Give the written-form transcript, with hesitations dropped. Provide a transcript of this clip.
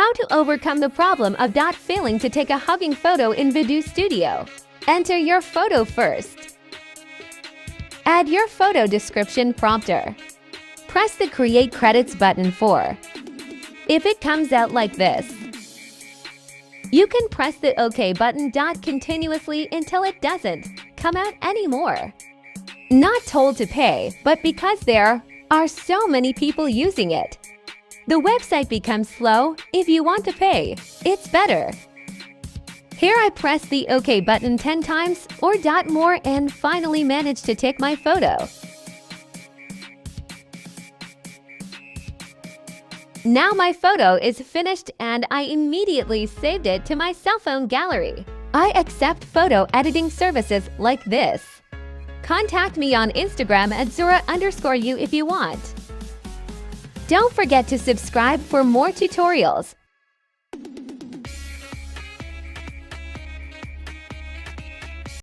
How to overcome the problem of not failing to take a hugging photo in VIDU Studio. Enter your photo first. Add your photo description prompter. Press the Create Credits button if it comes out like this. You can press the OK button continuously until it doesn't come out anymore. Not told to pay, but because there are so many people using it, the website becomes slow. If you want to pay, it's better. Here I press the OK button 10 times or more and finally managed to take my photo. Now my photo is finished and I immediately saved it to my cell phone gallery. I accept photo editing services like this. Contact me on Instagram at Zura_you if you want. Don't forget to subscribe for more tutorials.